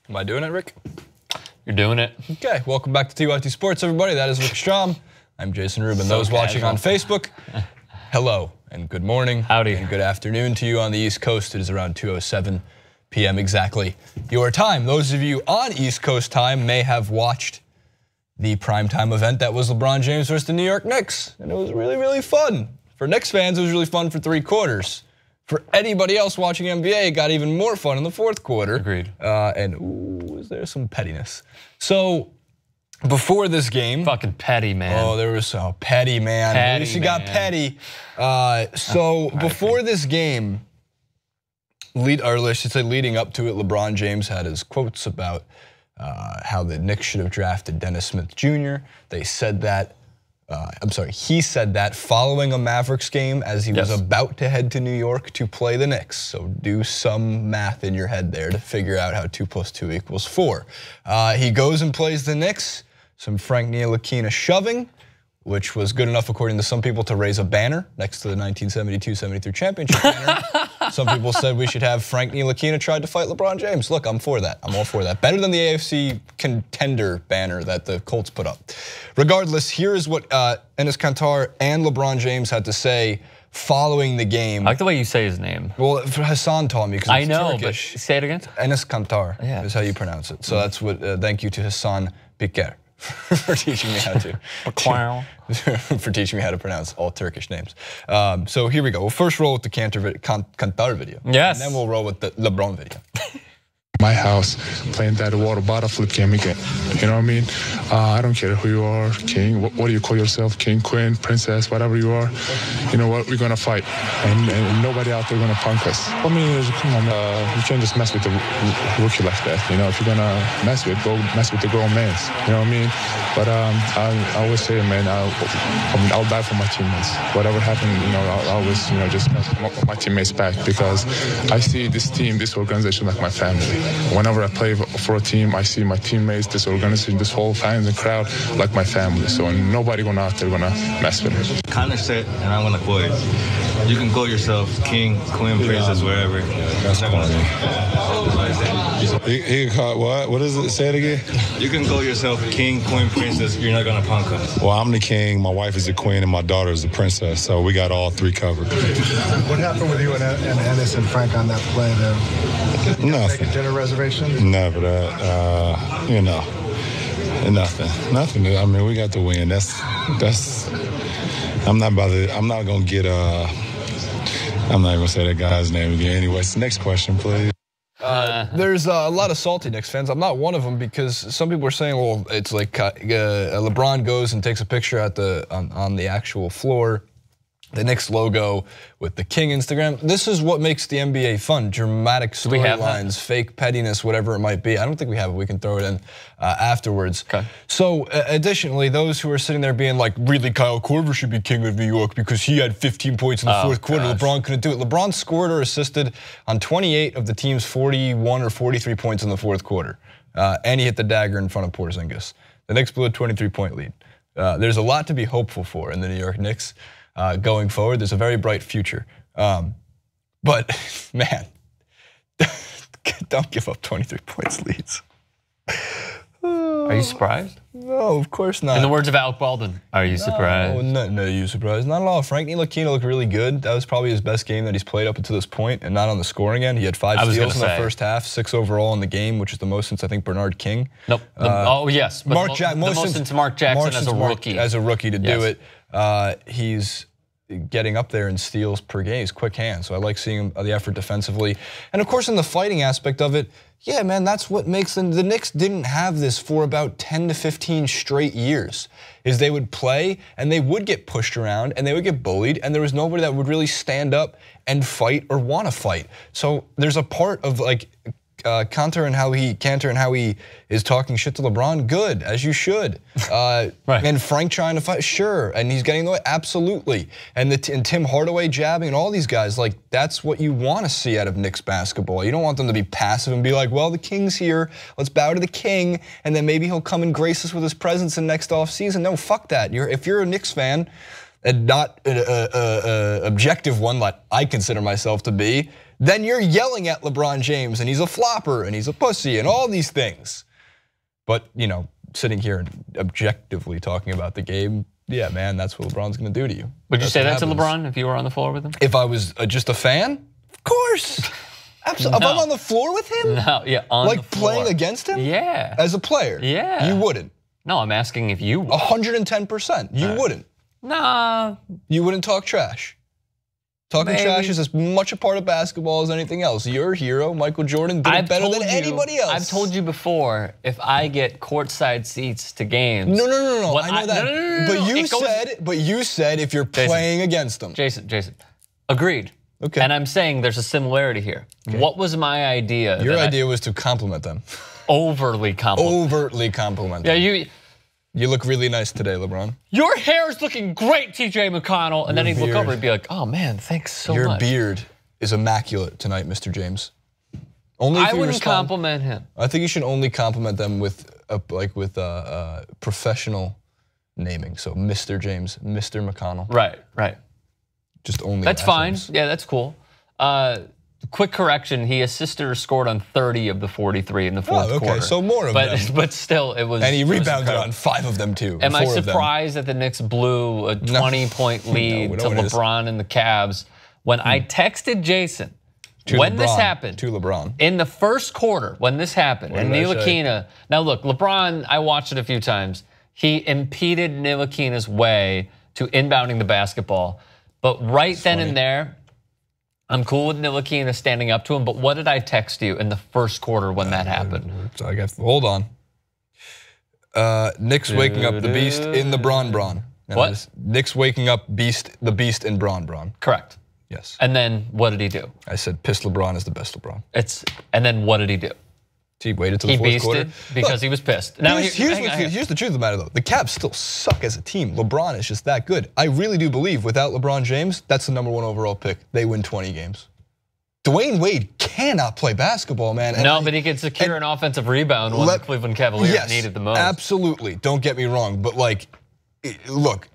Am I doing it, Rick? You're doing it. Okay, welcome back to TYT Sports, everybody. That is Rick Strom. I'm Jason Rubin. So Those watching casual. on Facebook, hello and good morning. Howdy. And good afternoon to you on the East Coast. It is around 2:07 p.m. exactly your time. Those of you on East Coast time may have watched the primetime event that was LeBron James versus the New York Knicks, and it was really, really fun. For Knicks fans, it was really fun for 3 quarters. For anybody else watching NBA, it got even more fun in the 4th quarter. Agreed. And was there some pettiness? So before this game, Fucking petty, man. oh, there was so petty, man. At least you got petty. So before this game, or I should say leading up to it, LeBron James had his quotes about how the Knicks should have drafted Dennis Smith Jr. They said that. He said that following a Mavericks game as he was about to head to New York to play the Knicks. So do some math in your head there to figure out how 2 + 2 = 4. He goes and plays the Knicks. Some Frank Ntilikina shoving, which was good enough, according to some people, to raise a banner next to the 1972-73 championship banner. Some people said we should have Frank Ntilikina tried to fight LeBron James. Look, I'm for that. I'm all for that. Better than the AFC contender banner that the Colts put up. Regardless, here is what Enes Kanter and LeBron James had to say following the game. I like the way you say his name. Well, Hassan taught me because it's Turkish. But say it again. Enes Kanter is how you pronounce it. So that's what. Thank you to Hassan Piker for teaching me how to. For teaching me how to pronounce all Turkish names. So here we go. We'll first roll with the Kanter video. Yes. And then we'll roll with the LeBron video. My house, playing that water bottle flip game again. You know what I mean? I don't care who you are, king, what do you call yourself, king, queen, princess, whatever you are. You know what? We're gonna fight, and nobody out there gonna punk us. I mean, come on, you can't just mess with the rookie like that. You know, if you're gonna mess with, go mess with the grown men. You know what I mean? But I always say, man, I'll die for my teammates. Whatever happened, you know, I'll always, you know, just my teammates back because I see this team, this organization like my family. Whenever I play for a team, I see my teammates, this organization, this whole fans and crowd like my family. So nobody going out there gonna mess with it. Kind of said, and I'm gonna quote it. You can call yourself king, queen, princess, wherever. That's corny. He caught what? What does it say it again? You can call yourself king, queen, princess. You're not gonna punk us. Well, I'm the king, my wife is the queen, and my daughter is the princess. So we got all 3 covered. What happened with you and Enes and Frank on that play there? Nothing. Make a dinner reservation? Never that. You know, nothing. I mean, we got the win. That's. I'm not gonna get. I'm not even gonna say that guy's name again. Anyways, next question, please. There's a lot of salty Knicks fans. I'm not one of them because some people are saying, well, it's like LeBron goes and takes a picture at on the actual floor. The Knicks logo with the King Instagram. This is what makes the NBA fun. Dramatic storylines, fake pettiness, whatever it might be. I don't think we have it. We can throw it in afterwards. Okay. So additionally, those who are sitting there being like, really Kyle Korver should be king of New York because he had 15 points in the 4th quarter. LeBron couldn't do it. LeBron scored or assisted on 28 of the team's 41 or 43 points in the 4th quarter. And he hit the dagger in front of Porzingis. The Knicks blew a 23-point lead. There's a lot to be hopeful for in the New York Knicks. Going forward, there's a very bright future. But man, don't give up 23 points leads. Are you surprised? No, of course not. In the words of Alec Baldwin, are you surprised? No, you surprised. Not at all. Frank Ntilikina looked really good. That was probably his best game that he's played up until this point, and not on the scoring end. He had 5 steals in the first half, 6 overall in the game, which is the most since I think Bernard King. Nope. Oh yes, but the most since Mark Jackson as a rookie. As a rookie to do it, he's getting up there in steals per game. He's quick hands, so I like seeing the effort defensively. And of course, in the fighting aspect of it, yeah, man, that's what makes them. The Knicks didn't have this for about 10 to 15 straight years. Is they would play and they would get pushed around and they would get bullied, and there was nobody that would really stand up and fight or want to fight. So there's a part of like Kanter and how he is talking shit to LeBron, good, as you should. Right. And Frank trying to fight, sure, and he's getting the way, absolutely. And Tim Hardaway jabbing and all these guys, like that's what you want to see out of Knicks basketball. You don't want them to be passive and be like, well, the King's here, let's bow to the King, and then maybe he'll come and grace us with his presence in next offseason. No, fuck that. If you're a Knicks fan, and not an objective one like I consider myself to be, then you're yelling at LeBron James and he's a flopper and he's a pussy and all these things. But, you know, sitting here and objectively talking about the game, yeah, man, that's what LeBron's gonna do to you. Would you say that to LeBron if you were on the floor with him? If I was just a fan? Of course. Absolutely. No. If I'm on the floor with him? No, yeah, on like the floor. Playing against him? Yeah. As a player? Yeah. You wouldn't? No, I'm asking if you would. 110%. You wouldn't? Nah. You wouldn't talk trash? Talking trash is as much a part of basketball as anything else. Your hero, Michael Jordan, did it better than anybody else. I've told you before, if I get courtside seats to games. No. I know that. No. But you said if you're playing against them. Jason. Agreed. Okay. And I'm saying there's a similarity here. Okay. What was my idea? Your idea was to compliment them. Overtly compliment. Overtly compliment them. Yeah, You look really nice today, LeBron. Your hair is looking great, TJ McConnell. And then he'd look over and be like, oh man, thanks so much. Your beard is immaculate tonight, Mr. James. Only if I wouldn't compliment him. I think you should only compliment them with professional naming. So Mr. James, Mr. McConnell. Right. Just only. That's fine. Yeah, that's cool. Quick correction, he assisted or scored on 30 of the 43 in the fourth quarter. So more of them. But still, it was. And he rebounded on 5 of them too. Am I surprised that the Knicks blew a 20-point lead to LeBron and the Cavs when I texted Jason when this happened? To LeBron. In the first quarter, when this happened, and Ntilikina. Now look, LeBron, I watched it a few times. He impeded Ntilikina's way to inbounding the basketball. But then and there, I'm cool with Ntilikina standing up to him, but what did I text you in the first quarter when that happened? Hold on. Knicks waking up the beast in the Bron. What? Knicks waking up the beast in Bron. Correct. Yes. And then what did he do? I said piss LeBron is the best LeBron. And then what did he do? He waited till the fourth quarter. He beasted because he was pissed. Now here's the truth of the matter though. The Cavs still suck as a team. LeBron is just that good. I really do believe without LeBron James, that's the #1 overall pick. They win 20 games. Dwayne Wade cannot play basketball, man. But he can secure an offensive rebound when the Cleveland Cavaliers needed the most. Absolutely. Don't get me wrong, but look,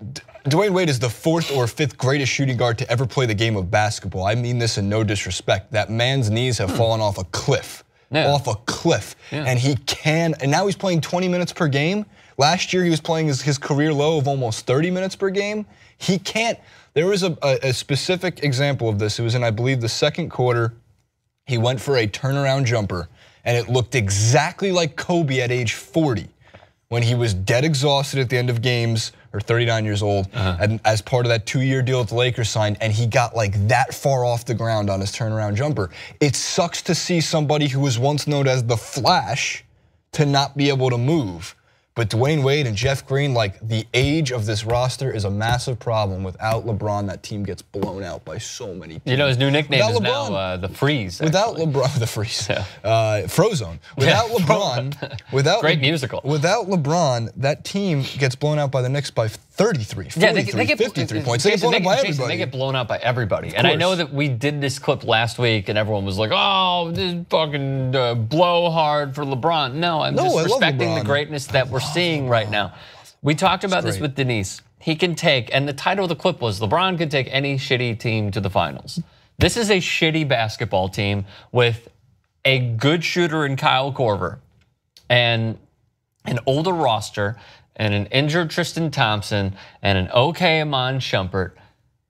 Dwayne Wade is the 4th or 5th greatest shooting guard to ever play the game of basketball. I mean this in no disrespect. That man's knees have fallen off a cliff. Off a cliff, and and now he's playing 20 minutes per game. Last year he was playing his career low of almost 30 minutes per game. He can't. There was a specific example of this. It was in, I believe, the second quarter. He went for a turnaround jumper, and it looked exactly like Kobe at age 40 when he was dead exhausted at the end of games, or 39 years old, and as part of that 2-year deal with the Lakers signed, and he got like that far off the ground on his turnaround jumper. It sucks to see somebody who was once known as the Flash to not be able to move. But Dwayne Wade and Jeff Green, the age of this roster is a massive problem. Without LeBron, that team gets blown out by so many teams. You know, his new nickname is now the Freeze. Without LeBron, the Freeze, Frozone. Without LeBron, great musical. Without LeBron, that team gets blown out by the Knicks by 33, 43, 53 points. They get blown out by everybody. They get blown out by everybody. And I know that we did this clip last week, and everyone was like, "Oh, this fucking blow hard for LeBron." No, I'm just respecting the greatness that we're seeing right now. We talked about this with Denise. He can take, and the title of the clip was, LeBron can take any shitty team to the finals. This is a shitty basketball team with a good shooter in Kyle Korver and an older roster and an injured Tristan Thompson and an okay Iman Shumpert.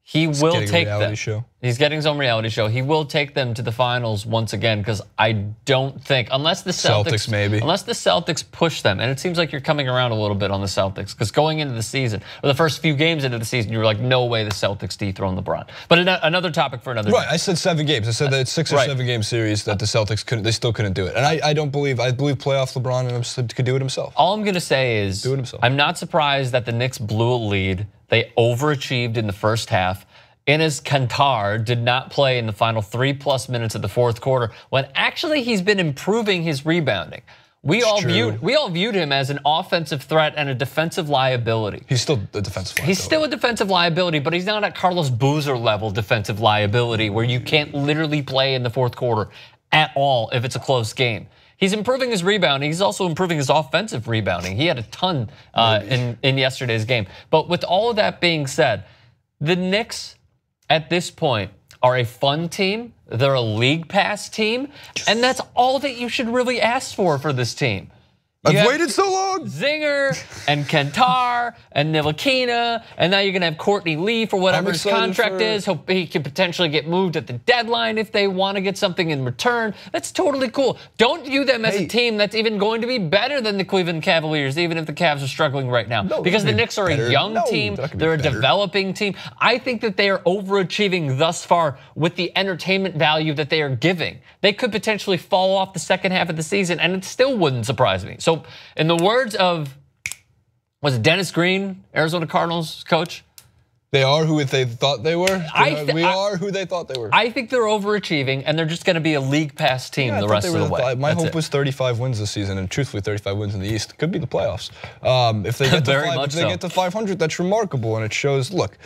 He will take them. He's getting his own reality show. He will take them to the finals once again, because I don't think, unless the Celtics push them, and it seems like you're coming around a little bit on the Celtics, because going into the season, or the first few games into the season, you were like, no way the Celtics dethrone LeBron. But another topic for another day. I said 7 games. I said that it's 6 or 7 game series that the Celtics couldn't. They still couldn't do it. And I believe playoff LeBron could do it himself. All I'm gonna say is, do it himself. I'm not surprised that the Knicks blew a lead. They overachieved in the first half. Enes Kanter did not play in the final 3+ minutes of the fourth quarter, when actually he's been improving his rebounding. We all viewed him as an offensive threat and a defensive liability. He's still a defensive liability. He's still a defensive liability, but he's not at Carlos Boozer level defensive liability, where you can't literally play in the fourth quarter at all if it's a close game. He's improving his rebounding. He's also improving his offensive rebounding. He had a ton in yesterday's game. But with all of that being said, The Knicks, at this point, are a fun team. They're a league pass team. And that's all that you should really ask for this team. I've waited so long. Zinger and Kentar and Ntilikina, and now you're gonna have Courtney Lee for whatever his contract is. He could potentially get moved at the deadline if they want to get something in return. That's totally cool. Don't view them as a team that's even going to be better than the Cleveland Cavaliers, even if the Cavs are struggling right now. Because the Knicks are a young team, they're a developing team. I think that they are overachieving thus far with the entertainment value that they are giving. They could potentially fall off the second half of the season, and it still wouldn't surprise me. So in the words of, was it Dennis Green, Arizona Cardinals coach? They are who they thought they were? We are who they thought they were. I think they're overachieving, and they're just going to be a league pass team the rest of the way. My hope was 35 wins this season, and truthfully 35 wins in the East. Could be the playoffs. If they get to 500, that's remarkable, and it shows, look,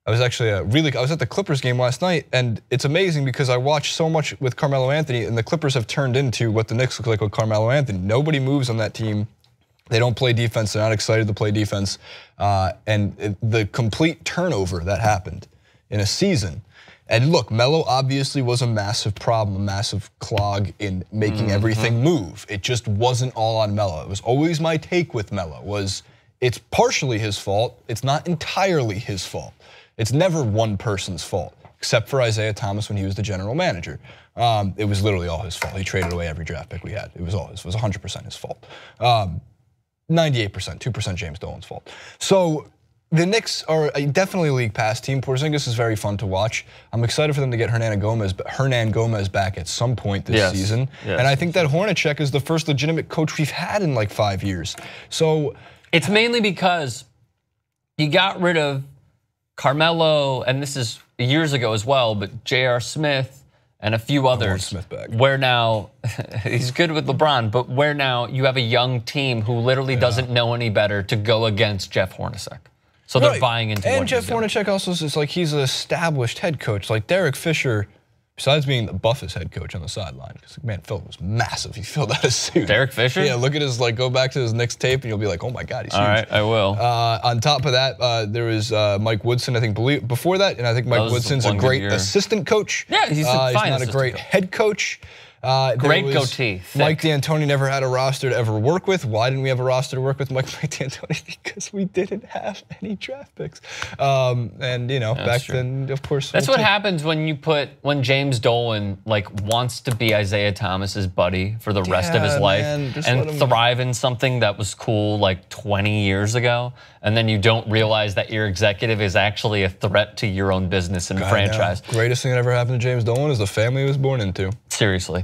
I was actually I was at the Clippers game last night, and it's amazing because I watched so much with Carmelo Anthony, and the Clippers have turned into what the Knicks look like with Carmelo Anthony. Nobody moves on that team. They don't play defense. They're not excited to play defense. And the complete turnover that happened in a season. And look, Melo obviously was a massive problem, a massive clog in making everything move. It just wasn't all on Melo. It was always my take with Melo was it's partially his fault. It's not entirely his fault. It's never one person's fault, except for Isaiah Thomas when he was the general manager. It was literally all his fault. He traded away every draft pick we had. It was 100% his fault. 98%, 2% James Dolan's fault. So the Knicks are definitely a league pass team. Porzingis is very fun to watch. I'm excited for them to get Hernan Gomez back at some point this season. Yes. And I think that Hornacek is the first legitimate coach we've had in like 5 years. So it's mainly because you got rid of Carmelo, and this is years ago as well, but J.R. Smith and a few others. Smith back. Where now, he's good with LeBron, but where now you have a young team who literally doesn't know any better to go against Jeff Hornacek. So they're buying into what and Jeff Hornacek also is like, he's an established head coach. Like Derek Fisher, besides being the buffest head coach on the sideline, because man, Phil was massive. He filled out his suit. Derek Fisher? Yeah, look at his, go back to his Knicks tape and you'll be like, oh my God, he's huge. All right, I will. On top of that, there was Mike Woodson, I think, before that, and I think Mike Woodson's a great assistant coach. Yeah, he's a fine not a great head coach. Great goatee. Mike D'Antoni never had a roster to ever work with. Why didn't we have a roster to work with Mike D'Antoni? Because we didn't have any draft picks. And back then, of course. That's what happens when James Dolan wants to be Isaiah Thomas's buddy for the rest of his life and thrive in something that was cool 20 years ago, and then you don't realize that your executive is actually a threat to your own business and franchise. Greatest thing that ever happened to James Dolan is the family he was born into. Seriously.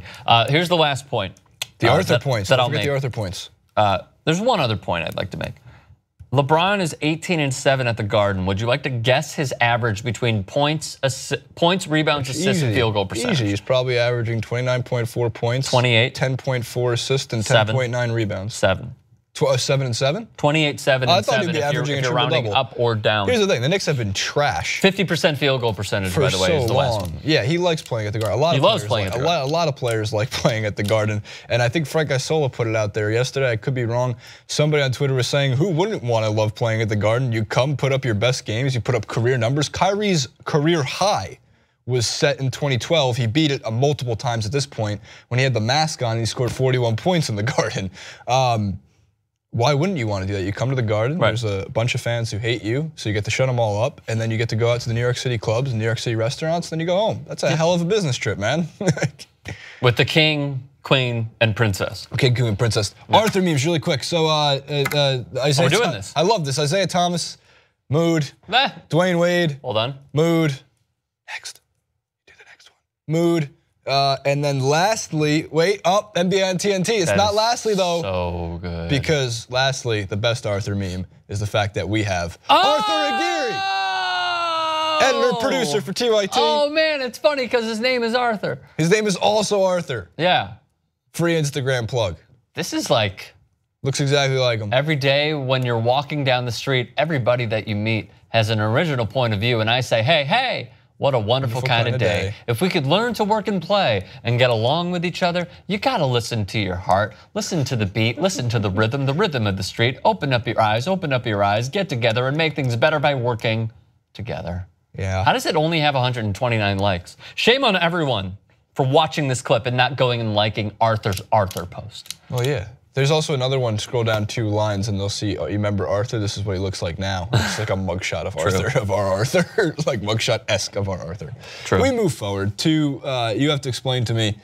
Here's the last point. The Arthur points. Don't forget the Arthur points. There's one other point I'd like to make. LeBron is 18-7 at the Garden. Would you like to guess his average between points, rebounds, assists, and field goal percentage? Easy. He's probably averaging 29.4 points, 28, 10.4 assists, and 10.9 rebounds. 7. 7 and 7? 28, 7 and 7 if you're rounding up or down. Here's the thing, the Knicks have been trash. 50% field goal percentage, by the way, is the last one. Yeah, he likes playing at the Garden. A lot of players like playing at the Garden. And I think Frank Isola put it out there yesterday. I could be wrong. Somebody on Twitter was saying, who wouldn't want to love playing at the Garden? You come, put up your best games, you put up career numbers. Kyrie's career high was set in 2012. He beat it multiple times at this point. When he had the mask on, he scored 41 points in the Garden. Why wouldn't you want to do that? You come to the Garden, there's a bunch of fans who hate you, so you get to shut them all up, and then you get to go out to the New York City clubs and New York City restaurants, and then you go home. That's a hell of a business trip, man. With the king, queen, and princess. Okay, queen and princess. Yeah. Arthur memes really quick. So Isaiah, we're doing this. I love this. Isaiah Thomas, mood. Dwayne Wade. Hold on. Mood. Next. Do the next one. Mood. And then lastly, NBA on TNT. It's not lastly though. So good. Because lastly, the best Arthur meme is the fact that we have Arthur Aguirre, editor, producer for TYT. Oh man, it's funny because his name is Arthur. His name is also Arthur. Yeah. Free Instagram plug. This is looks exactly like him. Every day when you're walking down the street, everybody that you meet has an original point of view, and I say, hey. What a wonderful kind of day. If we could learn to work and play and get along with each other, you gotta listen to your heart, listen to the beat, listen to the rhythm of the street, open up your eyes, get together and make things better by working together. Yeah. How does it only have 129 likes? Shame on everyone for watching this clip and not going and liking Arthur's Arthur post. Oh yeah. There's also another one, scroll down 2 lines and they'll see, oh, you remember Arthur? This is what he looks like now. It's like a mugshot of Arthur, of our Arthur, like mugshot-esque of our Arthur. True. We move forward to, you have to explain to me,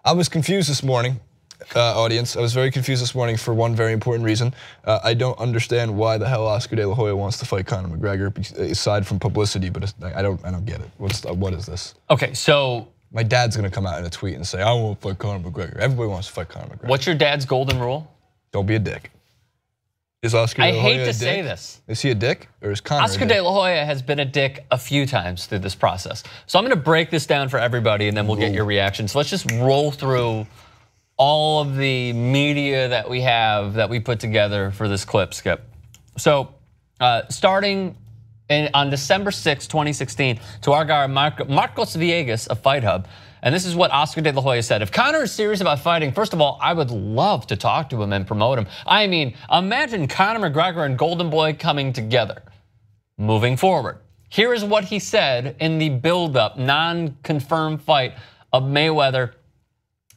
I was confused this morning, audience. I was very confused this morning for one very important reason. I don't understand why the hell Oscar De La Hoya wants to fight Conor McGregor, aside from publicity, but I don't get it. What is this? Okay, so my dad's gonna come out in a tweet and say, I won't fight Conor McGregor. Everybody wants to fight Conor McGregor. What's your dad's golden rule? Don't be a dick. Is Oscar De La Hoya I hate to say this. Is he a dick or is Conor Oscar De La Hoya has been a dick a few times through this process. So I'm gonna break this down for everybody and then we'll get your reaction. So let's just roll through all of the media that we have that we put together for this clip, Skip. So starting on December 6, 2016, to our guy Marcos Villegas of Fight Hub, and this is what Oscar De La Hoya said. If Conor is serious about fighting, first of all, I would love to talk to him and promote him. I mean, imagine Conor McGregor and Golden Boy coming together. Moving forward, here is what he said in the build-up, non-confirmed fight of Mayweather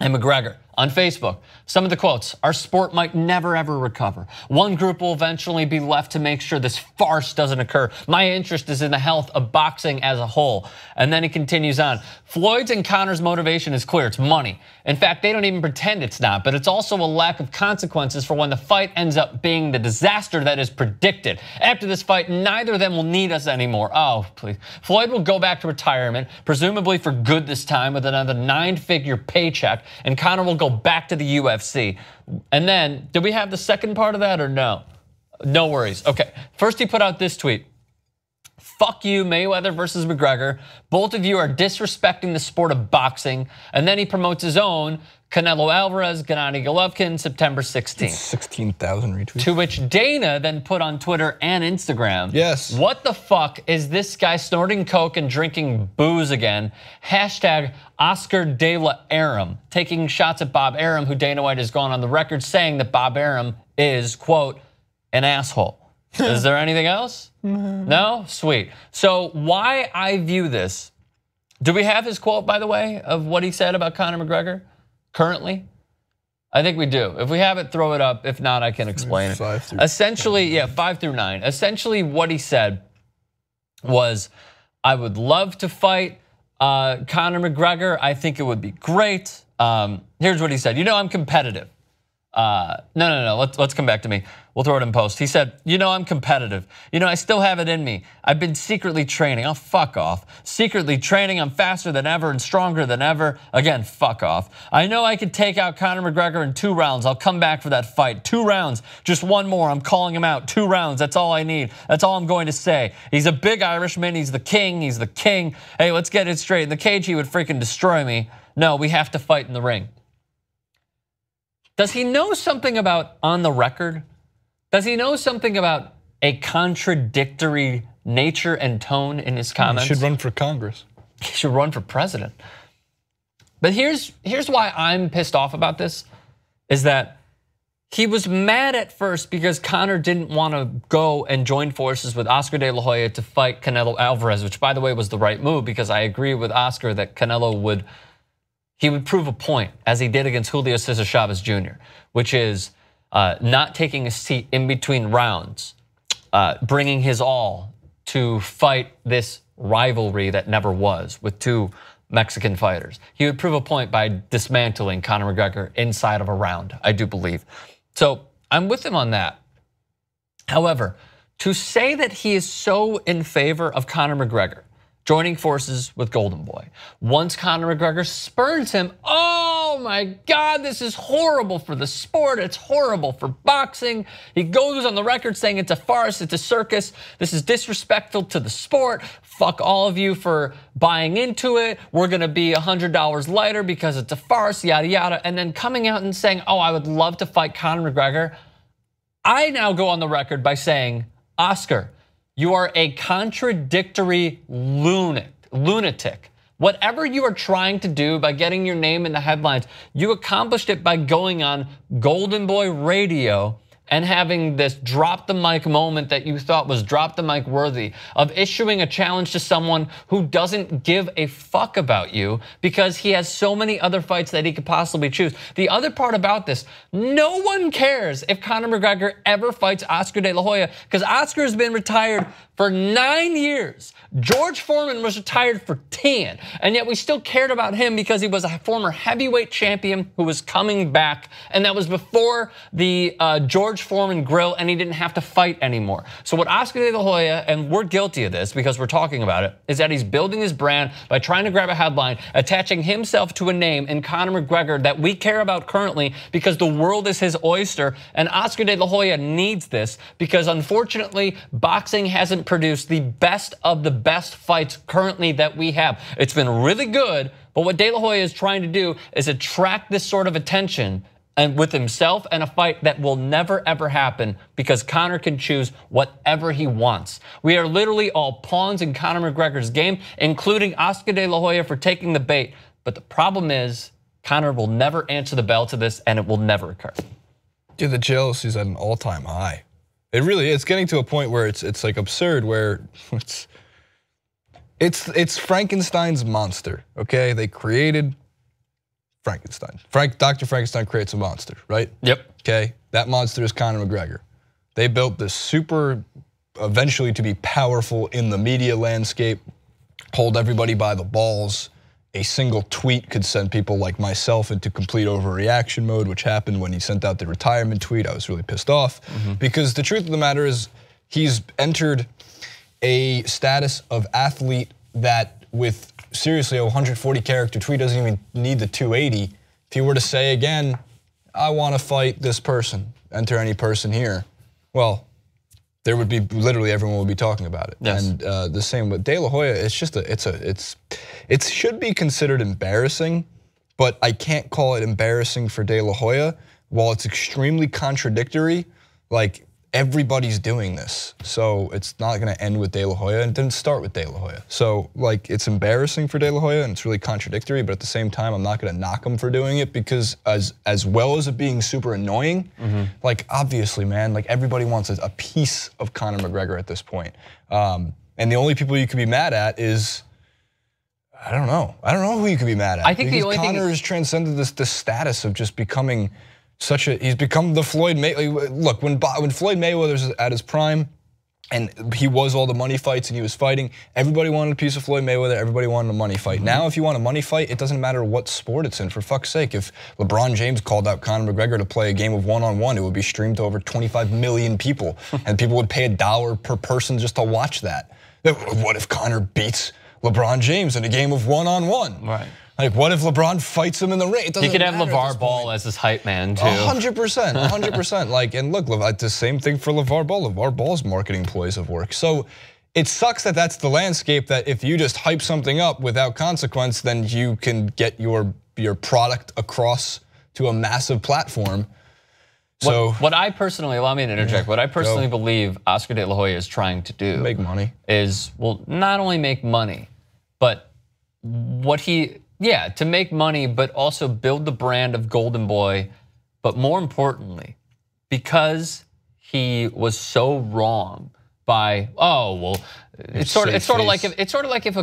and McGregor. On Facebook, some of the quotes: our sport might never ever recover. One group will eventually be left to make sure this farce doesn't occur. My interest is in the health of boxing as a whole. And then he continues on. Floyd's and Conor's motivation is clear, it's money. In fact, they don't even pretend it's not, but it's also a lack of consequences for when the fight ends up being the disaster that is predicted. After this fight, neither of them will need us anymore. Oh, please. Floyd will go back to retirement, presumably for good this time, with another 9-figure paycheck, and Conor will go back to the UFC. And then, did we have the second part of that or no? No worries. Okay, first he put out this tweet. Fuck you, Mayweather versus McGregor. Both of you are disrespecting the sport of boxing. And then he promotes his own, Canelo Alvarez, Gennady Golovkin, September 16th. 16,000 retweets. To which Dana then put on Twitter and Instagram. Yes. What the fuck is this guy snorting coke and drinking booze again? Hashtag Oscar De La Arum. Taking shots at Bob Arum, who Dana White has gone on the record saying that Bob Arum is, quote, an asshole. Is there anything else? No? Sweet. So why I view this, do we have his quote, by the way, of what he said about Conor McGregor currently? I think we do. If we have it, throw it up. If not, I can explain it. Essentially, yeah, 5 through 9. Essentially what he said was, I would love to fight Conor McGregor. I think it would be great. Here's what he said. You know, I'm competitive. No. Let's come back to me. We'll throw it in post. He said, you know, I'm competitive. You know, I still have it in me. I've been secretly training. Oh, fuck off. Secretly training. I'm faster than ever and stronger than ever. Again, fuck off. I know I could take out Conor McGregor in 2 rounds. I'll come back for that fight. 2 rounds. Just one more. I'm calling him out. 2 rounds. That's all I need. That's all I'm going to say. He's a big Irishman. He's the king. He's the king. Hey, let's get it straight. In the cage, he would freaking destroy me. No, we have to fight in the ring. Does he know something about on the record? Does he know something about a contradictory nature and tone in his comments? He should run for Congress. He should run for president. But here's why I'm pissed off about this, is that he was mad at first because Conor didn't want to go and join forces with Oscar De La Hoya to fight Canelo Alvarez, which by the way was the right move, because I agree with Oscar that Canelo would prove a point, as he did against Julio Cesar Chavez Jr., which is not taking a seat in between rounds, bringing his all to fight this rivalry that never was with 2 Mexican fighters. He would prove a point by dismantling Conor McGregor inside of a round, I do believe. So I'm with him on that. However, to say that he is so in favor of Conor McGregor joining forces with Golden Boy, once Conor McGregor spurns him, oh my God, this is horrible for the sport, it's horrible for boxing. He goes on the record saying it's a farce, it's a circus, this is disrespectful to the sport, fuck all of you for buying into it, we're gonna be $100 lighter because it's a farce, yada yada, and then coming out and saying, oh, I would love to fight Conor McGregor. I now go on the record by saying, Oscar, you are a contradictory lunatic. Whatever you are trying to do by getting your name in the headlines, you accomplished it by going on Golden Boy Radio and having this drop the mic moment that you thought was drop the mic worthy, of issuing a challenge to someone who doesn't give a fuck about you because he has so many other fights that he could possibly choose. The other part about this, no one cares if Conor McGregor ever fights Oscar De La Hoya because Oscar has been retired for 9 years. George Foreman was retired for 10, and yet we still cared about him because he was a former heavyweight champion who was coming back, and that was before the George Foreman grill, and he didn't have to fight anymore. So what Oscar De La Hoya, and we're guilty of this because we're talking about it, is that he's building his brand by trying to grab a headline, attaching himself to a name in Conor McGregor that we care about currently because the world is his oyster, and Oscar De La Hoya needs this because unfortunately, boxing hasn't produced the best of the best fights currently that we have. It's been really good, but what De La Hoya is trying to do is attract this sort of attention and with himself and a fight that will never ever happen because Conor can choose whatever he wants. We are literally all pawns in Conor McGregor's game, including Oscar De La Hoya for taking the bait. But the problem is Conor will never answer the bell to this and it will never occur. Dude, the jealousy is at an all-time high. It really is. It's getting to a point where it's like absurd, where it's Frankenstein's monster. Okay, they created Frankenstein. Dr. Frankenstein creates a monster, right? Yep. Okay, that monster is Conor McGregor. They built this super, eventually to be powerful in the media landscape, hold everybody by the balls. A single tweet could send people like myself into complete overreaction mode, which happened when he sent out the retirement tweet. I was really pissed off because the truth of the matter is he's entered a status of athlete that with seriously a 140 character tweet doesn't even need the 280. If he were to say again, I want to fight this person, enter any person here, well, there would be literally everyone would be talking about it. Yes. And the same with De La Hoya. It's just it should be considered embarrassing, but I can't call it embarrassing for De La Hoya. While it's extremely contradictory, like everybody's doing this, so it's not going to end with De La Hoya, and it didn't start with De La Hoya. So like it's embarrassing for De La Hoya, and it's really contradictory. But at the same time, I'm not going to knock him for doing it because as well as it being super annoying, like obviously, man, like everybody wants a piece of Conor McGregor at this point, and the only people you could be mad at is. I don't know who you could be mad at. I think the only Conor has transcended this status of just becoming he's become the Floyd Mayweather. Look, when Floyd Mayweather was at his prime and he was all the money fights and he was fighting, everybody wanted a piece of Floyd Mayweather, everybody wanted a money fight. Now if you want a money fight, it doesn't matter what sport it's in, for fuck's sake. If LeBron James called out Conor McGregor to play a game of one-on-one, it would be streamed to over 25 million people and people would pay $1 per person just to watch that. What if Conor beats LeBron James in a game of one-on-one? Right. Like, what if LeBron fights him in the ring? It doesn't he could have matter LeVar Ball as his hype man, too. 100%, 100%. Like, and look, the same thing for LeVar Ball. LeVar Ball's marketing ploys have worked. So it sucks that that's the landscape, that if you just hype something up without consequence, then you can get your product across to a massive platform. So what I personally, allow me to interject, what I personally believe Oscar De La Hoya is trying to do make money is, well, not only make money, but to make money, but also build the brand of Golden Boy. But more importantly, because he was so wrong by, it's sort of like if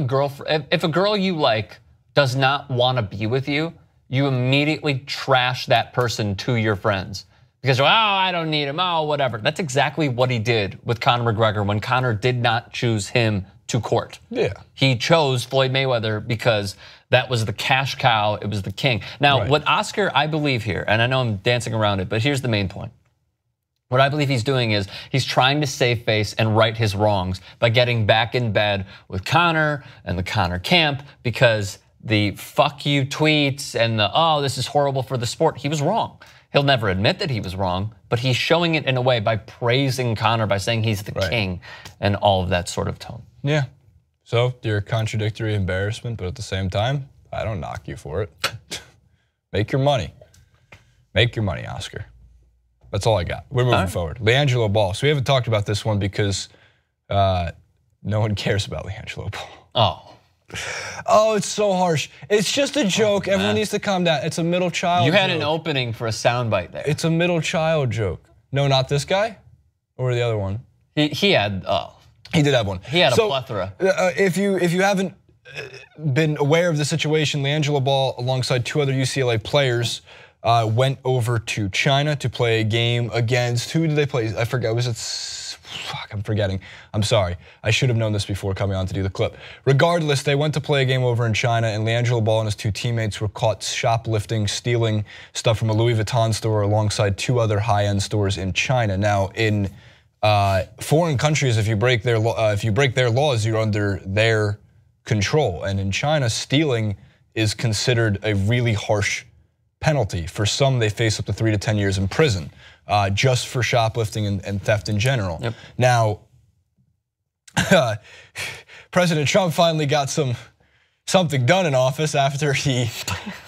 a girl you like does not want to be with you, you immediately trash that person to your friends. Because, I don't need him, whatever. That's exactly what he did with Conor McGregor when Conor did not choose him to court. Yeah. He chose Floyd Mayweather because that was the cash cow, it was the king. Now, what Oscar, I believe here, and I know I'm dancing around it, but here's the main point. What I believe he's doing is he's trying to save face and right his wrongs by getting back in bed with Conor and the Conor camp, because the fuck you tweets and the, this is horrible for the sport, he was wrong. He'll never admit that he was wrong, but he's showing it in a way by praising Conor, by saying he's the king and all of that sort of tone. Yeah, so you're a contradictory embarrassment, but at the same time, I don't knock you for it. Make your money. Make your money, Oscar. That's all I got. We're moving forward. LiAngelo Ball. So we haven't talked about this one because no one cares about LiAngelo Ball. Oh, it's so harsh. It's just a joke. Everyone needs to calm down. It's a middle child joke. You had an opening for a soundbite there. It's a middle child joke. No, not this guy, or the other one. He had. He did have one. He had a plethora. If you haven't been aware of the situation, LiAngelo Ball, alongside 2 other UCLA players, went over to China to play a game against, who did they play? I forgot. Was it? Fuck, I'm forgetting. I'm sorry. I should have known this before coming on to do the clip. Regardless, they went to play a game over in China, and LiAngelo Ball and his 2 teammates were caught shoplifting, stealing stuff from a Louis Vuitton store alongside 2 other high-end stores in China. Now, in foreign countries, if you break their laws, you're under their control. And in China, stealing is considered a really harsh penalty. For some, they face up to 3 to 10 years in prison, just for shoplifting and theft in general. Yep. Now, President Trump finally got something done in office after he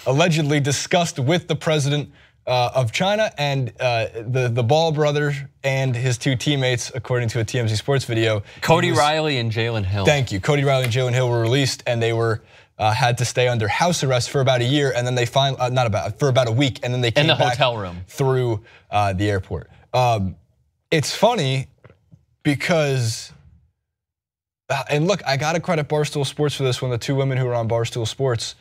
allegedly discussed with the president of China and the Ball brother and his 2 teammates, according to a TMZ Sports video. Cody Riley and Jalen Hill. Thank you. Cody Riley and Jalen Hill were released, and they were had to stay under house arrest for about a year, and then they for about a week, and then they came in the back hotel room through the airport. It's funny because, and look, I gotta credit Barstool Sports for this. When the 2 women who were on Barstool Sports,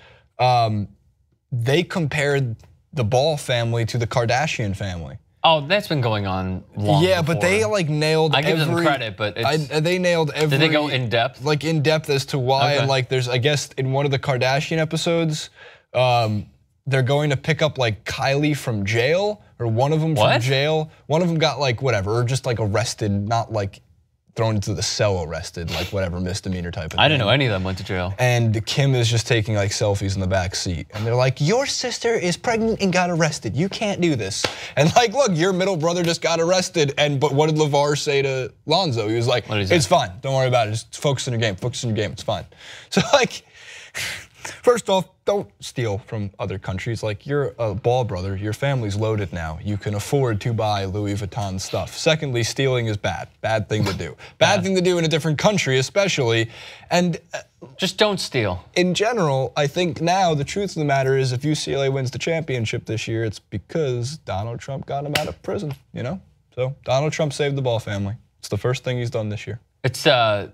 they compared the Ball family to the Kardashian family. Oh, that's been going on long Yeah, before. but they like nailed. I give them credit, but they nailed every. Did they go in depth? Like in depth as to why, Okay. and like there's, I guess in one of the Kardashian episodes, they're going to pick up like Kylie from jail, or one of them from jail. One of them got like whatever, or just like arrested, not like thrown into the cell, arrested, like whatever misdemeanor type of thing. I didn't know any of them went to jail. And Kim is just taking like selfies in the back seat, and they're like, "Your sister is pregnant and got arrested. You can't do this." And like, look, your middle brother just got arrested, but what did LeVar say to Lonzo? He was like, "It's fine. Don't worry about it. Just focus on your game. Focus on your game. It's fine." So like, first off, don't steal from other countries. Like, you're a Ball brother, your family's loaded now. You can afford to buy Louis Vuitton stuff. Secondly, stealing is bad thing to do. Bad thing to do in a different country especially. And just don't steal. In general, I think now the truth of the matter is, if UCLA wins the championship this year, it's because Donald Trump got him out of prison, you know? So Donald Trump saved the Ball family. It's the first thing he's done this year. It's the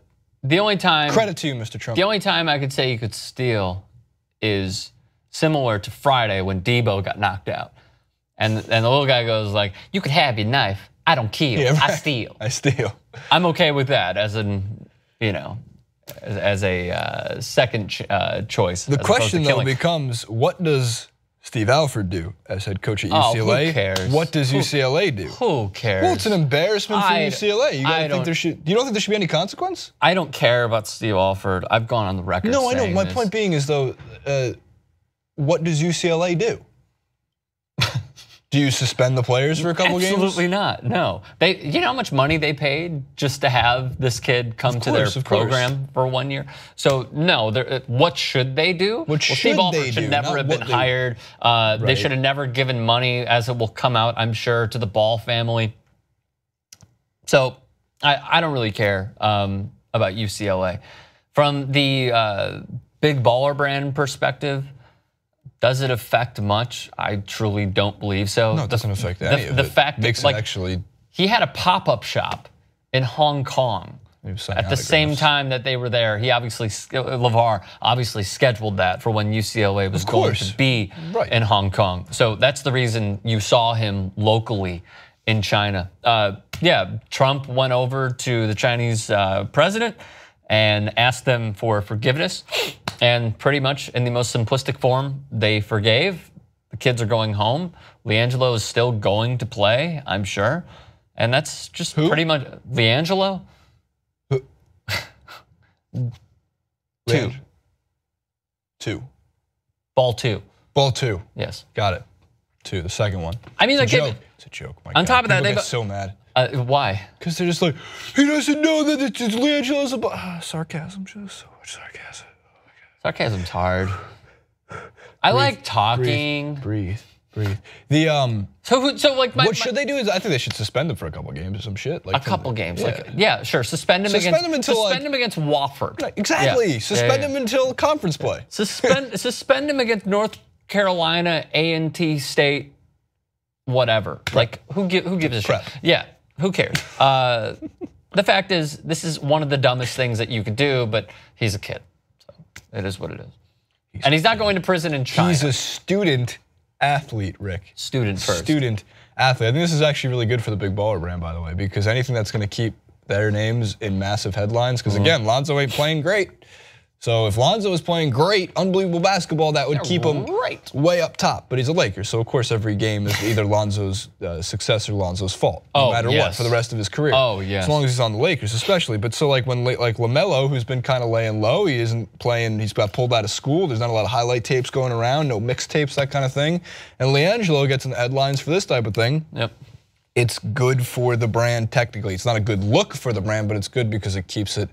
only time. Credit to you, Mr. Trump. The only time I could say you could steal is similar to Friday when Debo got knocked out. And the little guy goes like, "You could have your knife. I don't kill. Yeah, right. I steal." I steal. I'm okay with that as as a second choice. The question though becomes, what does Steve Alford do as head coach at UCLA? Who cares? What does UCLA do? Who cares? Well, it's an embarrassment for UCLA. You don't think there should be any consequence? I don't care about Steve Alford. I've gone on the record. No, I know. My this. point being is though, what does UCLA do? Do you suspend the players for a couple games? Absolutely not. No. You know how much money they paid just to have this kid come to their program for 1 year? So no, what should they do? Steve Alford should never have been hired. They should have never given money, as it will come out, I'm sure, to the Ball family. So I don't really care about UCLA. From the big baller brand perspective, does it affect much? I truly don't believe so. No, it doesn't affect any of it. The fact makes that it actually, he had a pop-up shop in Hong Kong at the same time that they were there. LeVar obviously scheduled that for when UCLA was going to be in Hong Kong. So that's the reason you saw him locally in China. Yeah, Trump went over to the Chinese president and asked them for forgiveness. And pretty much in the most simplistic form, they forgave. The kids are going home. LiAngelo is still going to play, I'm sure. And that's just pretty much LiAngelo. Two. Ball two. Ball two. Yes. Got it. Two, the second one. I mean, it's a joke. It's a joke. On top of that, they get so mad. Why? Because they're just like, he doesn't know that it's LiAngelo's about sarcasm, just so much sarcasm. Sarcasm's hard. I like talking. Breathe. So like what should they do is I think they should suspend him for a couple games or some shit. Like a couple games. Yeah, sure. Suspend him against Wofford. Exactly. Yeah. Suspend him until conference play. Suspend him against North Carolina, A&T State, whatever. Like, who gives a shit? Yeah, who cares? The fact is, this is one of the dumbest things that you could do, but he's a kid. So it is what it is. And he's not going to prison in China. He's a student athlete, Rick. Student first. Student athlete. I think this is actually really good for the Big Baller brand, by the way, because anything that's going to keep their names in massive headlines, because again, Lonzo ain't playing great. So if Lonzo is playing great, unbelievable basketball, that would keep him way up top. But he's a Laker, so of course every game is either Lonzo's success or Lonzo's fault, no matter what, for the rest of his career. Oh, yes. As long as he's on the Lakers, especially. But so like when like LaMelo, who's been kind of laying low, he isn't playing. He's got pulled out of school. There's not a lot of highlight tapes going around, no mixtapes, that kind of thing. And LiAngelo gets in the headlines for this type of thing. Yep. It's good for the brand technically. It's not a good look for the brand, but it's good because it keeps it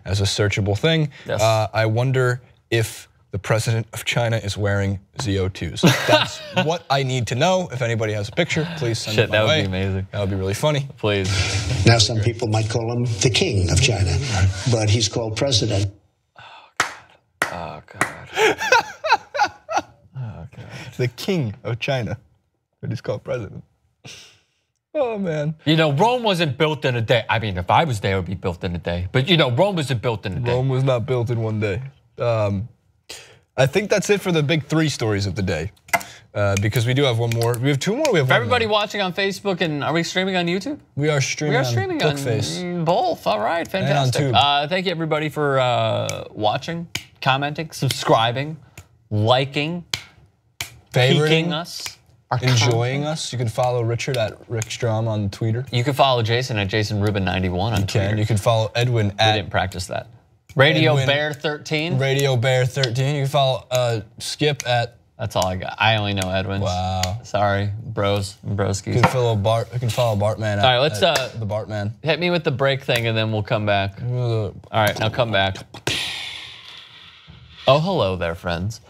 as a searchable thing. Yes. I wonder if the president of China is wearing ZO2s. That's what I need to know. If anybody has a picture, please send it my way. That would be amazing. That would be really funny. Please. Now some people might call him the king of China, but he's called president. Oh, God. Oh, God. The king of China, but he's called president. Oh, man. You know, Rome wasn't built in a day. I mean, if I was there, it would be built in a day. But, you know, Rome wasn't built in a day. Rome was not built in one day. I think that's it for the big 3 stories of the day. Because we do have one more. We have 2 more. We have for everybody watching on Facebook, and are we streaming on YouTube? We are streaming on Face. Both. All right, fantastic. And on Tube. Thank you, everybody, for watching, commenting, subscribing, liking, favoriting us. Enjoying us. You can follow Richard at Rick Strom on Twitter. You can follow Jason at JasonRubin91 on Twitter. You can follow Edwin at... We didn't practice that. Radio Bear 13. Radio Bear 13. You can follow Skip at... That's all I got. I only know Edwin's. Wow. Sorry, broskis. You can follow Bartman at, all right, let's the Bartman. Hit me with the break thing and then we'll come back. All right, now come back. Oh, hello there, friends.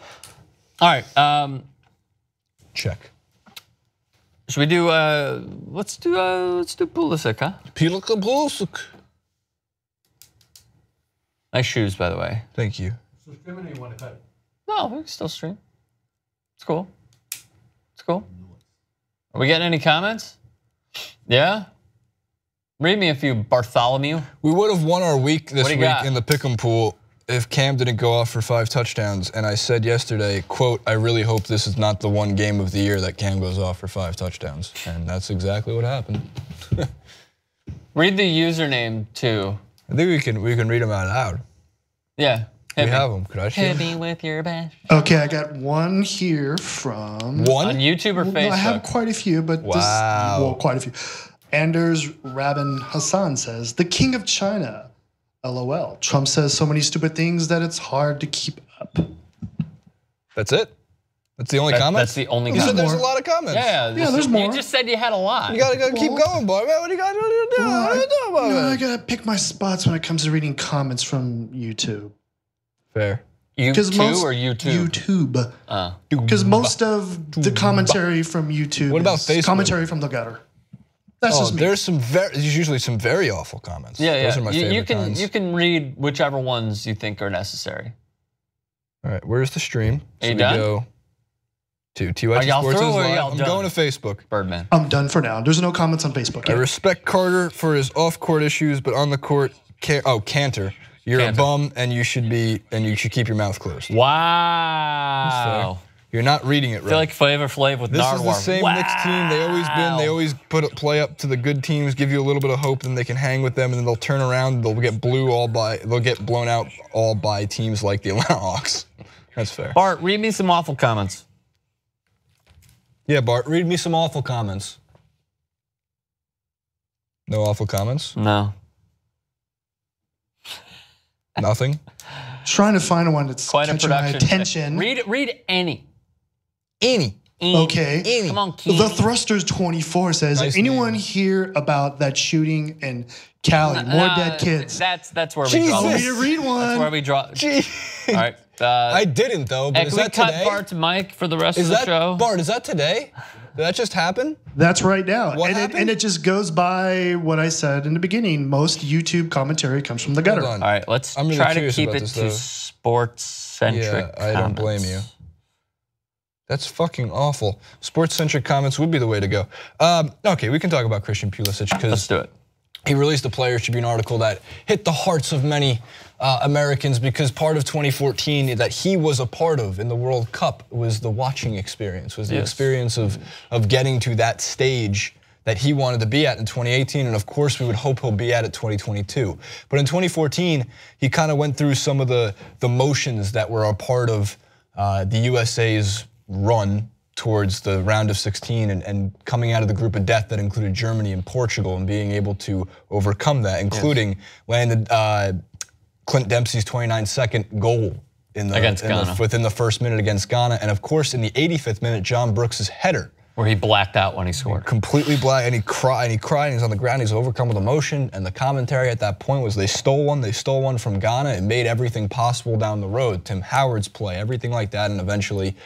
All right. Check. Should we do let's do Pulisic, huh? Pulisic. Nice shoes, by the way. Thank you. So streaming or you want to cut it? No, we can still stream. It's cool. It's cool. Are we getting any comments? Yeah? Read me a few, Bartholomew. We would have won our week this week in the pick'em pool if Cam didn't go off for 5 touchdowns. And I said yesterday, quote, I really hope this is not the one game of the year that Cam goes off for 5 touchdowns. And that's exactly what happened. Read the username too. I think we can read them out loud. Yeah. We have them. Could I share? Hit me with your bash. Okay, I got one here from... One? On YouTube or Facebook? No, I have quite a few, but quite a few. Anders Rabin Hassan says, the king of China. LOL. Trump says so many stupid things that it's hard to keep up. That's it? That's the only comment? That's the only comment. You said there's a lot of comments. Yeah, there's more. You just said you had a lot. You gotta keep going, boy. Man, what do you gotta do? I gotta pick my spots when it comes to reading comments from YouTube. Fair. YouTube or YouTube? YouTube. Because most of the commentary from YouTube what about Facebook? Commentary from the gutter. That's just me. There's usually some very awful comments. Yeah, Those are my favorite kinds. You can read whichever ones you think are necessary. All right, where's the stream? Are you done? We go to TYT Sports. I'm going to Facebook. Birdman. I'm done for now. There's no comments on Facebook yet. I respect Carter for his off-court issues, but on the court, Cantor. You're a bum, and you should keep your mouth closed. Wow. You're not reading it right. I feel like Flavor Flav with This Nardwuar. is the same Knicks team. They always play up to the good teams, give you a little bit of hope, then they can hang with them, and then they'll turn around. They'll get blown out all by teams like the Atlanta Hawks. That's fair. Bart, read me some awful comments. Yeah, Bart, read me some awful comments. No awful comments? No. Nothing? Trying to find one that's catching my attention. Read any. Okay. Come on, Keith. The Thrusters 24 says, anyone hear about that shooting in Cali? More dead kids. That's where we draw. Want me to read one? That's where we draw. All right. I didn't though. But is that today? Cut Bart's mic for the rest of the show. Bart, is that today? Did that just happen? That's right now. What happened? And it just goes by what I said in the beginning. Most YouTube commentary comes from the gutter. All right, let's try to keep it to sports-centric I don't blame you. That's fucking awful. Sports-centric comments would be the way to go. Okay, we can talk about Christian Pulisic because let's do it. He released a Players Tribune article that hit the hearts of many Americans because part of 2014 that he was a part of in the World Cup was the watching experience, was the experience of getting to that stage that he wanted to be at in 2018, and of course we would hope he'll be at it 2022. But in 2014, he kind of went through some of the motions that were a part of the USA's run towards the round of 16 and coming out of the group of death that included Germany and Portugal and being able to overcome that, including landed Clint Dempsey's 29-second goal within the first minute against Ghana, and of course in the 85th minute, John Brooks' header. Where he blacked out when he scored. Completely black, and he cried, and he's on the ground, he's overcome with emotion, and the commentary at that point was they stole one from Ghana, it made everything possible down the road. Tim Howard's play, everything like that, and eventually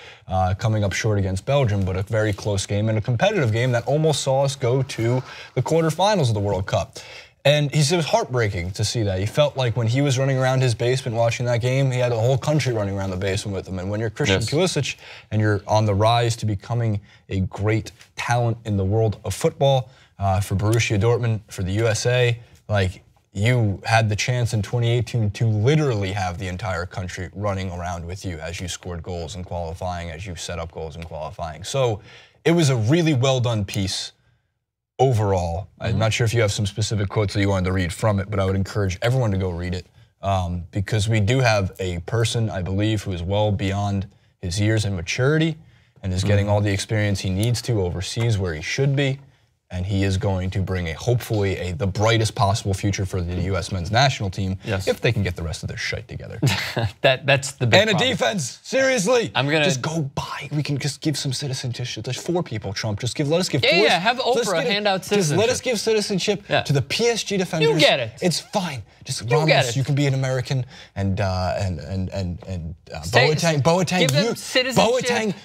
coming up short against Belgium, but a very close game and a competitive game that almost saw us go to the quarterfinals of the World Cup. And he said it was heartbreaking to see that. He felt like when he was running around his basement watching that game, he had the whole country running around the basement with him. And when you're Christian Pulisic and you're on the rise to becoming a great talent in the world of football, for Borussia Dortmund, for the USA, like you had the chance in 2018 to literally have the entire country running around with you as you scored goals in qualifying, as you set up goals in qualifying. So it was a really well done piece. Overall, I'm not sure if you have some specific quotes that you wanted to read from it, but I would encourage everyone to go read it because we do have a person, I believe, who is well beyond his years and maturity and is getting all the experience he needs to overseas where he should be, and he is going to bring hopefully the brightest possible future for the U.S. men's national team if they can get the rest of their shit together. That's the big problem. And a defense, seriously. I'm gonna just go buy. We can just give some citizenship. There's 4 people, Trump. Just let us give. Yeah, have Oprah hand out citizenship. Just let us give citizenship to the PSG defenders. You get it. It's fine. Just Ramos, you can be an American, and Boateng,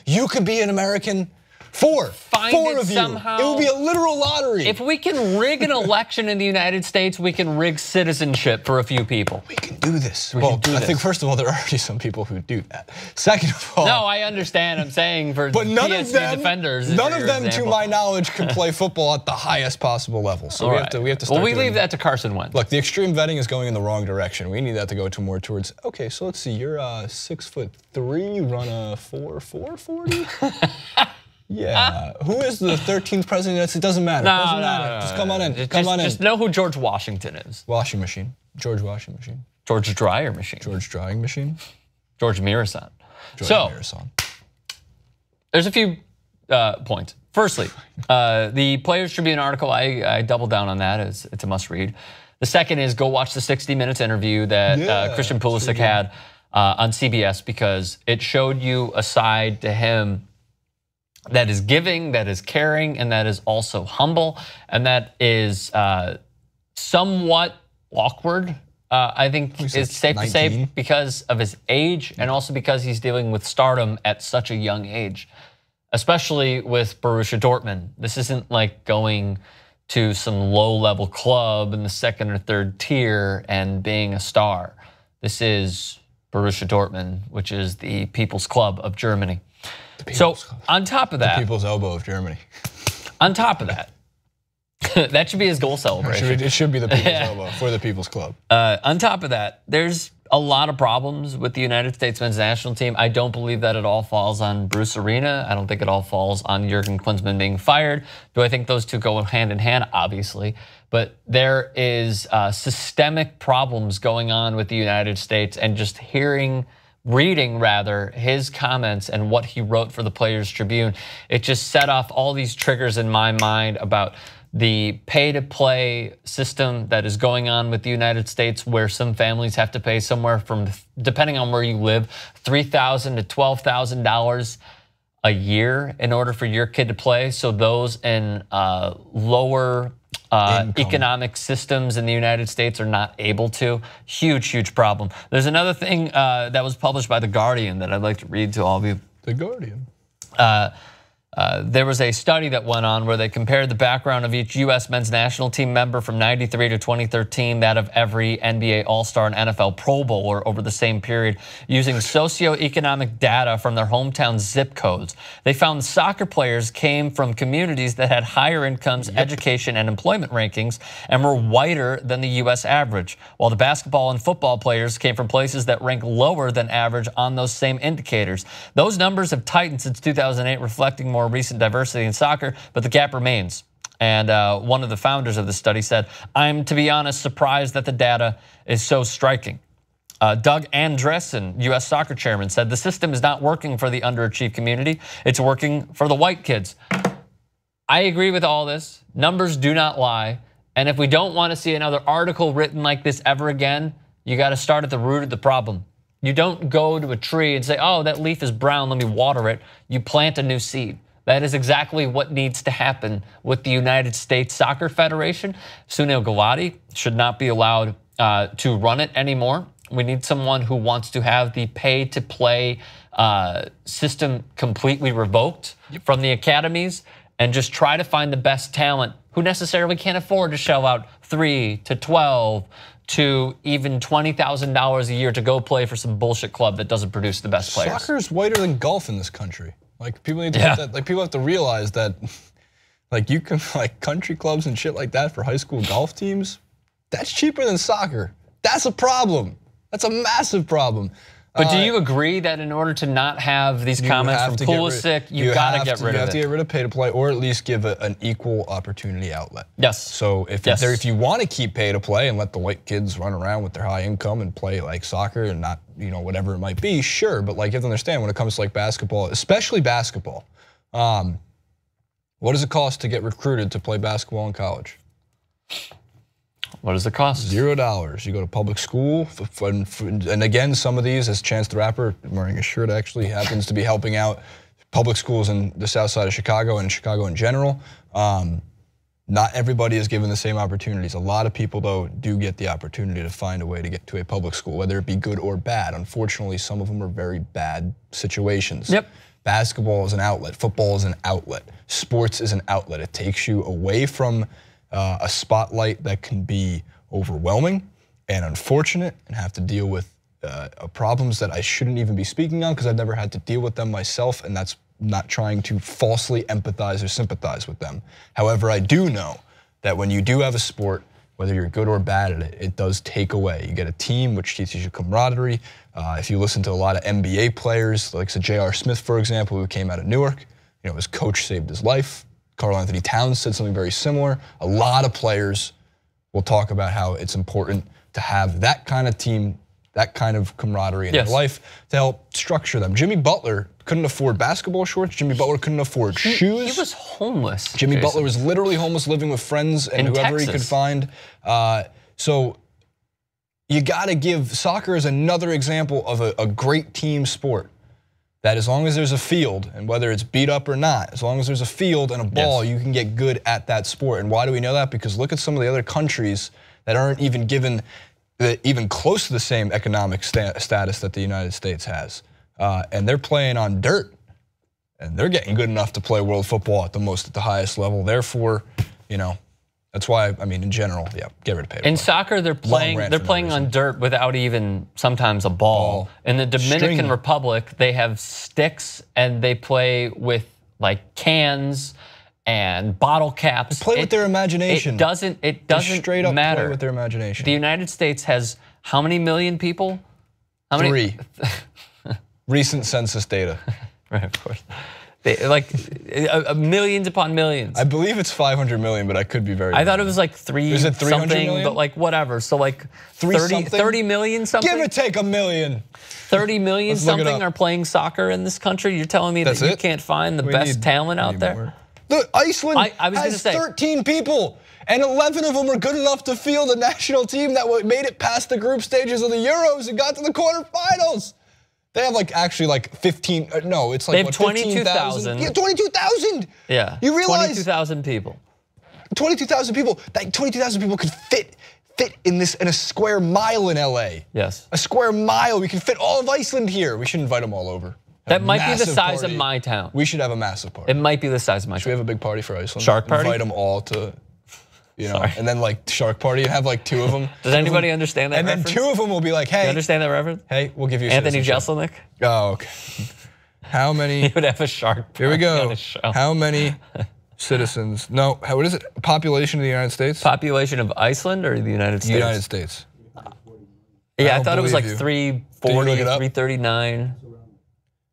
you could be an American. 4 of you. Somehow. It will be a literal lottery. If we can rig an election in the United States, we can rig citizenship for a few people. We can do this. I think first of all, there are already some people who do that. Second of all, no, I understand. I'm saying for PSG defenders. None of them, to my knowledge, can play football at the highest possible level. So we have to start. Well, we leave that to Carson Wentz. Look, the extreme vetting is going in the wrong direction. We need that to go to more towards. Okay, so let's see. You're 6'3", you run a 4.40. Yeah, who is the 13th president? It doesn't matter. Doesn't matter. Just come on in. Just know who George Washington is. Washing machine. George washing machine. George dryer machine. George drying machine. George Mirasan. There's a few points. Firstly, the Players Tribune article, I doubled down on that. It's a must read. The second is go watch the 60 Minutes interview that Christian Pulisic had on CBS because it showed you a side to him that is giving, that is caring, and that is also humble, and that is somewhat awkward, I think it's safe 19? To say, because of his age and also because he's dealing with stardom at such a young age, especially with Borussia Dortmund. This isn't like going to some low-level club in the 2nd or 3rd tier and being a star. This is Borussia Dortmund, which is the People's Club of Germany. So on top of that, the People's Elbow of Germany. On top of that, that should be his goal celebration. It should be the People's Elbow for the People's Club. On top of that, there's a lot of problems with the United States men's national team. I don't believe that it all falls on Bruce Arena. I don't think it all falls on Jurgen Klinsmann being fired. Do I think those two go hand in hand? Obviously. But there is systemic problems going on with the United States, and just reading his comments and what he wrote for the Players Tribune, it just set off all these triggers in my mind about the pay-to-play system that is going on with the United States, where some families have to pay somewhere from, depending on where you live, $3,000 to $12,000 a year in order for your kid to play. So those in lower economic systems in the United States are not able to. Huge problem. There's another thing that was published by The Guardian that I'd like to read to all of you. The Guardian. There was a study that went on where they compared the background of each U.S. men's national team member from 93 to 2013, that of every NBA All-Star and NFL Pro Bowler over the same period, using socioeconomic data from their hometown zip codes. They found soccer players came from communities that had higher incomes, education, and employment rankings, and were whiter than the U.S. average, while the basketball and football players came from places that rank lower than average on those same indicators. Those numbers have tightened since 2008, reflecting more recent diversity in soccer, but the gap remains. And one of the founders of the study said, "I'm, to be honest, surprised that the data is so striking." Doug Andressen, U.S. soccer chairman, said the system is not working for the underachieved community. It's working for the white kids. I agree with all this. Numbers do not lie. And if we don't want to see another article written like this ever again, you got to start at the root of the problem. You don't go to a tree and say, oh, that leaf is brown, let me water it. You plant a new seed. That is exactly what needs to happen with the United States Soccer Federation. Sunil Gulati should not be allowed to run it anymore. We need someone who wants to have the pay-to-play system completely revoked from the academies and just try to find the best talent who necessarily can't afford to shell out $3 to $12 to even $20,000 a year to go play for some bullshit club that doesn't produce the best players. Soccer is whiter than golf in this country. Like people need to get that, like people have to realize that, like you can like country clubs and shit like that for high school golf teams. That's cheaper than soccer. That's a problem. That's a massive problem. But do you agree that in order to not have these comments from Pulisic, you got to get rid of it? You have to get rid of pay-to-play, or at least give an equal opportunity outlet. Yes. So if you want to keep pay-to-play and let the white kids run around with their high income and play like soccer and not, you know, whatever it might be, sure. But like you have to understand when it comes to like basketball, especially basketball, what does it cost to get recruited to play basketball in college? What does it cost? $0. You go to public school, and again, some of these, as Chance the Rapper, I'm wearing a shirt actually, happens to be helping out public schools in the south side of Chicago and Chicago in general. Not everybody is given the same opportunities. A lot of people, though, do get the opportunity to find a way to get to a public school, whether it be good or bad. Unfortunately, some of them are very bad situations. Yep. Basketball is an outlet. Football is an outlet. Sports is an outlet. It takes you away from a spotlight that can be overwhelming and unfortunate and have to deal with problems that I shouldn't even be speaking on because I've never had to deal with them myself, and that's not trying to falsely empathize or sympathize with them. However, I do know that when you do have a sport, whether you're good or bad at it, it does take away. You get a team which teaches you camaraderie. If you listen to a lot of NBA players, like J.R. Smith, for example, who came out of Newark, you know, his coach saved his life. Karl Anthony Towns said something very similar. A lot of players will talk about how it's important to have that kind of team, that kind of camaraderie in their life to help structure them. Jimmy Butler couldn't afford basketball shorts. Jimmy Butler couldn't afford shoes. He was homeless. Jimmy Butler was literally homeless, living with friends and whoever he could find. So you got to give, soccer as another example of a great team sport. That as long as there's a field, and whether it's beat up or not, as long as there's a field and a ball, you can get good at that sport. And why do we know that? Because look at some of the other countries that aren't even given even close to the same economic status that the United States has. And they're playing on dirt, and they're getting good enough to play world football at the highest level. Therefore, you know, that's why, I mean, in general, get rid of pay-to-play. In soccer, they're playing on dirt without even sometimes a ball. In the Dominican Republic, they have sticks and they play with like cans and bottle caps. They play with their imagination. It doesn't straight up matter. Play with their imagination. The United States has how many million people? How many? 3. Recent census data. Right, of course. Like millions upon millions. I believe it's 500 million, but I could be very wrong. I thought it was like 3 Is it 300 something, million? but like whatever. So like 30 million something? Give or take a million. 30 million something are playing soccer in this country? You're telling me that you can't find the best talent out there? Look, Iceland has 13 people, and 11 of them are good enough to field a national team that made it past the group stages of the Euros and got to the quarterfinals. They have like actually like 15, no, it's like they have 22,000. Yeah, 22,000. Yeah, you realize 22,000 people. 22,000 people. That 22,000 people could fit in a square mile in LA. Yes. A square mile. We can fit all of Iceland here. We should invite them all over. That might be the size of my town. We should have a massive party. It might be the size of my town. Should we have a big party for Iceland? Shark party? Invite them all to, and then like shark party and have like 2 of them. Does anybody understand that And reference? then 2 of them will be like, hey. You understand that reference? Hey, we'll give you Anthony Jeselnik? Oh, okay. How many? He would have a shark party. Here we go. On his show. How many citizens? No, what is it? Population of the United States? Population of Iceland or the United States? United States. Yeah, I thought it was like 340, 339.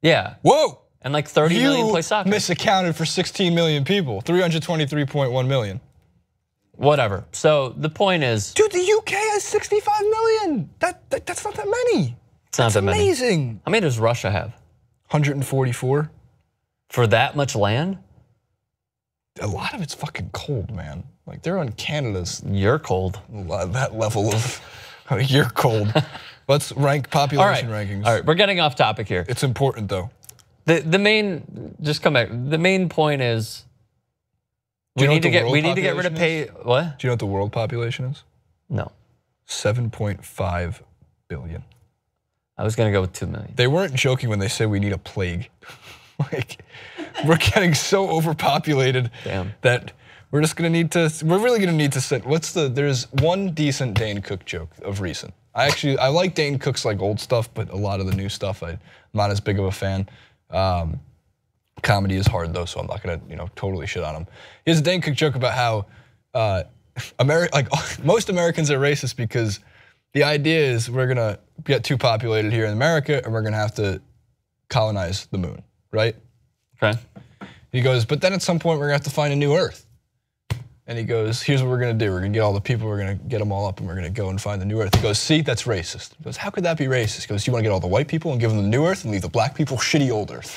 Yeah. Whoa! And like 30 million play soccer. Misaccounted for 16 million people. 323.1 million. Whatever. So the point is, dude, the UK has 65 million. That's not that many. It's not that many. Amazing. How many does Russia have? 144. For that much land? A lot of it's fucking cold, man. Like they're on Canada's. You're cold. That level of you're cold. Let's rank population rankings. All right, we're getting off topic here. It's important though. The main, just come back. The main point is, we need to get rid of pay. What? Do you know what the world population is? No. 7.5 billion. I was gonna go with 2 million. They weren't joking when they said we need a plague. Like, we're getting so overpopulated that we're just gonna need to. We're really gonna need to set. There's one decent Dane Cook joke of recent. I like Dane Cook's like old stuff, but a lot of the new stuff I'm not as big of a fan. Comedy is hard though, so I'm not gonna totally shit on him. He has a Dane Cook joke about how most Americans are racist because the idea is we're gonna get too populated here in America and we're gonna have to colonize the moon, right? Okay. He goes, but then at some point we're gonna have to find a new Earth. And he goes, here's what we're gonna do. We're gonna get all the people, we're gonna get them all up and we're gonna go and find the new Earth. He goes, see, that's racist. He goes, how could that be racist? He goes, you wanna get all the white people and give them the new Earth and leave the black people shitty old Earth.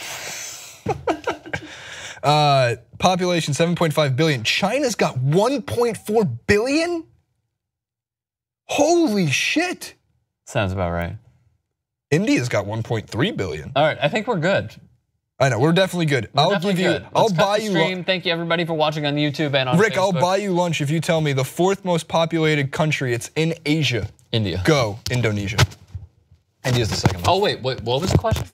Population 7.5 billion. China's got 1.4 billion? Holy shit. Sounds about right. India's got 1.3 billion. All right, I think we're good. I know, we're definitely good. I'll buy you lunch. Thank you everybody for watching on YouTube and on Rick, Facebook. I'll buy you lunch if you tell me the 4th most populated country, it's in Asia. India. Go, Indonesia. India's the 2nd most. Oh wait, what was the question?